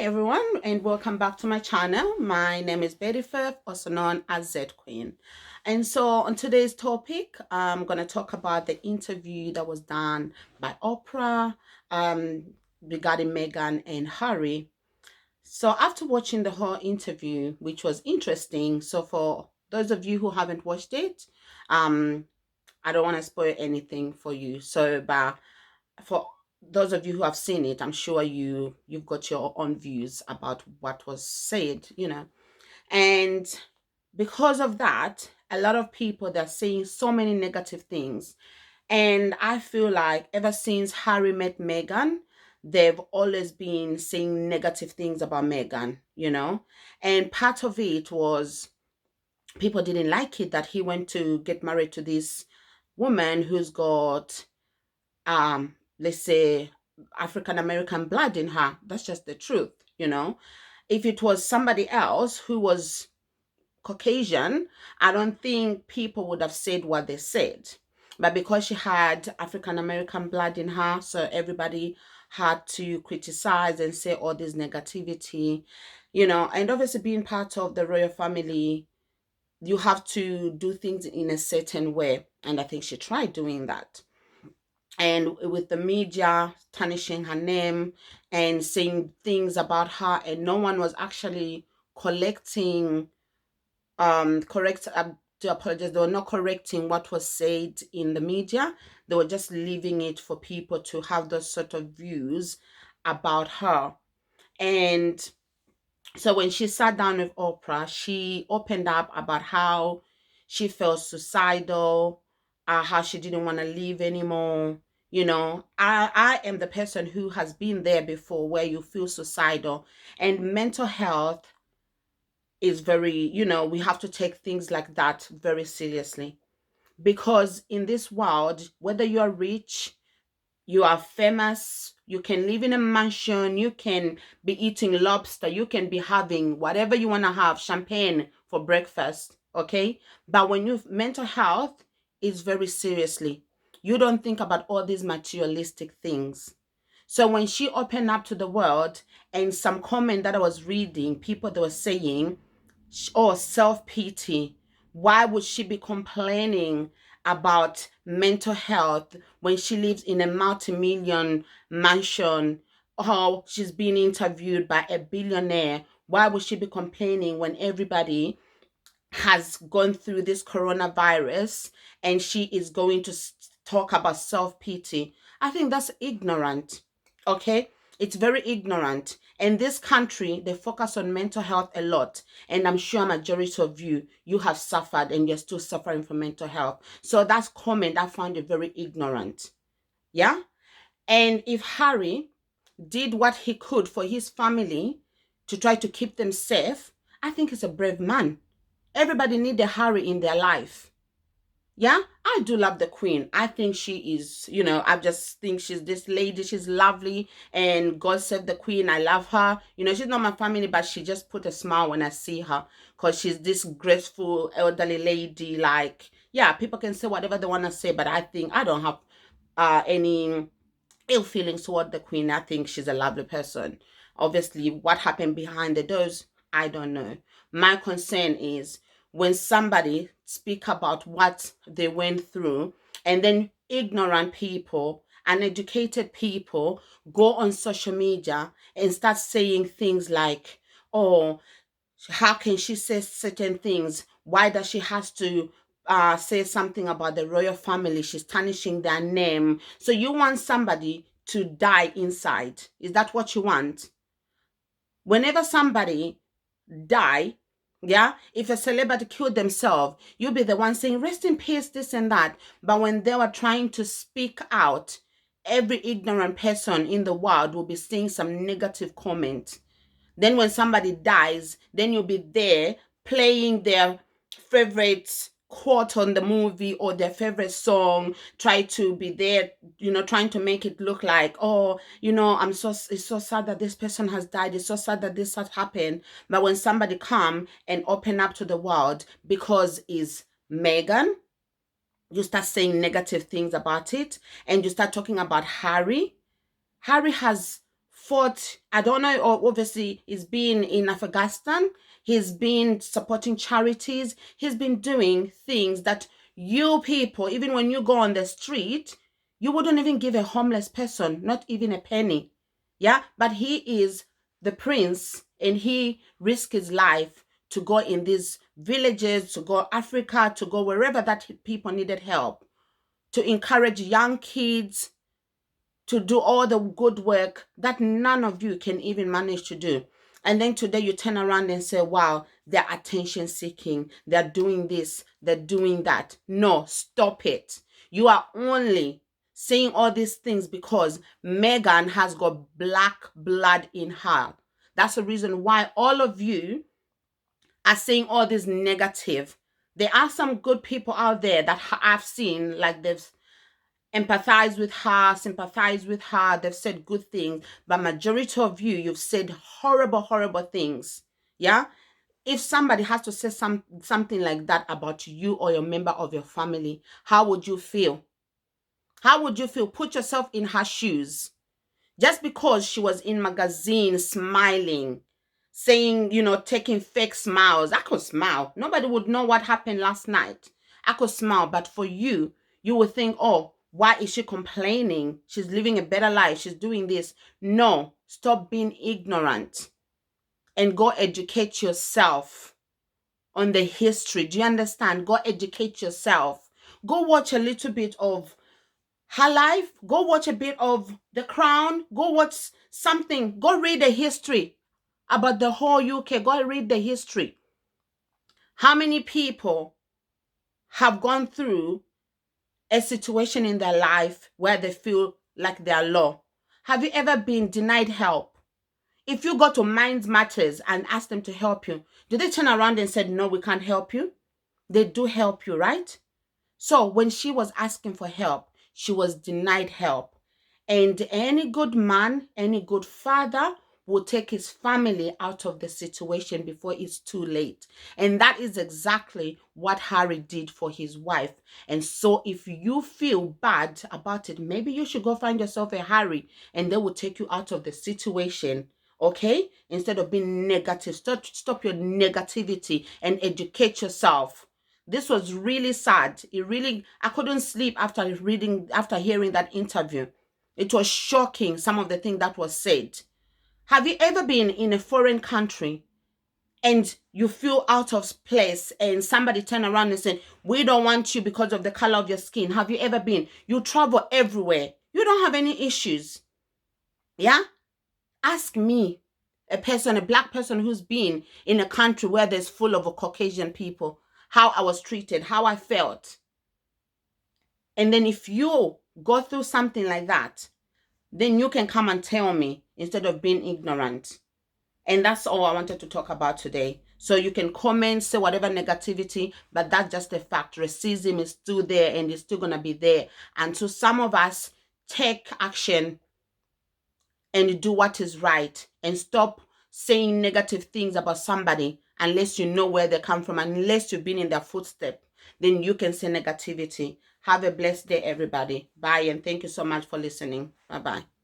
everyone, and welcome back to my channel. My name is Betty Firth, also known as Z Queen. And so on today's topic, I'm going to talk about the interview that was done by Oprah regarding Meghan and Harry. So after watching the whole interview, which was interesting, so for those of you who haven't watched it, um, I don't want to spoil anything for you. But for those of you who have seen it, I'm sure you've got your own views about what was said. And because of that, a lot of people, they're saying so many negative things. And I feel like ever since Harry met Meghan, they've always been saying negative things about Meghan. And part of it was people didn't like it that he went to get married to this woman who's got let's say African American blood in her. That's just the truth. If it was somebody else who was Caucasian, I don't think people would have said what they said. But because she had African American blood in her, so everybody had to criticize and say all this negativity. And obviously being part of the royal family, you have to do things in a certain way. And I think she tried doing that, and with the media tarnishing her name and saying things about her, and no one was actually collecting correct to apologize, they were not correcting what was said in the media. They were just leaving it for people to have those sort of views about her. And so when she sat down with Oprah, she opened up about how she felt suicidal, how she didn't want to live anymore. I am the person who has been there before, where you feel suicidal, and mental health is we have to take things like that very seriously, because in this world, whether you are rich, you are famous, you can live in a mansion, you can be eating lobster, you can be having whatever you want to have, champagne for breakfast, okay? But when you mental health is very seriously, you don't think about all these materialistic things. So when she opened up to the world, and some comment that I was reading, people that were saying, oh, self-pity. Why would she be complaining about mental health when she lives in a multi-million mansion? Oh, she's being interviewed by a billionaire. Why would she be complaining when everybody has gone through this coronavirus and she is going to talk about self-pity? I think that's ignorant. Okay, it's very ignorant. In this country, they focus on mental health a lot, and I'm sure a majority of you have suffered and you're still suffering from mental health. So that's comment, I found it very ignorant. Yeah. And if Harry did what he could for his family to try to keep them safe, I think he's a brave man. Everybody need a Harry in their life. Yeah, I do love the queen. I think she is, I just think she's this lady. She's lovely, and God save the queen. I love her. She's not my family, but she just put a smile when I see her, because she's this graceful elderly lady. Like, yeah, people can say whatever they want to say, but I think I don't have any ill feelings toward the queen. I think she's a lovely person. Obviously, what happened behind the doors, I don't know. My concern is when somebody speak about what they went through, and then ignorant people, uneducated people go on social media and start saying things like, oh, how can she say certain things? Why does she has to say something about the royal family? She's tarnishing their name. So you want somebody to die inside? Is that what you want? Whenever somebody die, yeah, if a celebrity killed themselves, you'll be the one saying rest in peace, this and that. But when they were trying to speak out, every ignorant person in the world will be saying some negative comment. Then when somebody dies, then you'll be there playing their favorite quote on the movie or their favorite song, try to be there, trying to make it look like, oh, it's so sad that this person has died. It's so sad that this has happened. But when somebody come and open up to the world because is Meghan, you start saying negative things about it, and you start talking about Harry. Harry has fought, I don't know, or obviously he's been in Afghanistan, he's been supporting charities, he's been doing things that you people, even when you go on the street, you wouldn't even give a homeless person, not even a penny. Yeah, but he is the prince and he risked his life to go in these villages, to go Africa, to go wherever that people needed help, to encourage young kids to do all the good work that none of you can even manage to do. And then today you turn around and say, wow, they're attention seeking. They're doing this, they're doing that. No, stop it. You are only saying all these things because Megan has got black blood in her. That's the reason why all of you are saying all this negative. There are some good people out there that I've seen, like they've empathize with her, sympathize with her. They've said good things, but majority of you, you've said horrible, horrible things. Yeah. If somebody has to say something like that about you or your member of your family, how would you feel? How would you feel? Put yourself in her shoes. Just because she was in magazines smiling, saying, taking fake smiles. I could smile. Nobody would know what happened last night. I could smile. But for you, you would think, oh, why is she complaining? She's living a better life. She's doing this. No, stop being ignorant and go educate yourself on the history. Do you understand? Go educate yourself. Go watch a little bit of her life. Go watch a bit of The Crown. Go watch something. Go read the history about the whole UK. Go read the history. How many people have gone through a situation in their life where they feel like they are low? Have you ever been denied help? If you go to Minds Matters and ask them to help you, do they turn around and say, no, we can't help you? They do help you, right? So when she was asking for help, she was denied help. And any good man, any good father will take his family out of the situation before it's too late. And that is exactly what Harry did for his wife. And so if you feel bad about it, maybe you should go find yourself a Harry and they will take you out of the situation. Okay? Instead of being negative, stop your negativity and educate yourself. This was really sad. I couldn't sleep after hearing that interview. It was shocking, some of the things that was said. Have you ever been in a foreign country and you feel out of place and somebody turn around and say, we don't want you because of the color of your skin? Have you ever been? You travel everywhere. You don't have any issues. Yeah? Ask me, a black person who's been in a country where there's full of Caucasian people, how I was treated, how I felt. And then if you go through something like that, then you can come and tell me instead of being ignorant. And that's all I wanted to talk about today. So you can comment, say whatever negativity, but that's just a fact. Racism is still there and it's still going to be there. And so some of us take action and do what is right and stop saying negative things about somebody unless you know where they come from, unless you've been in their footsteps, then you can say negativity. Have a blessed day, everybody. Bye, and thank you so much for listening. Bye-bye.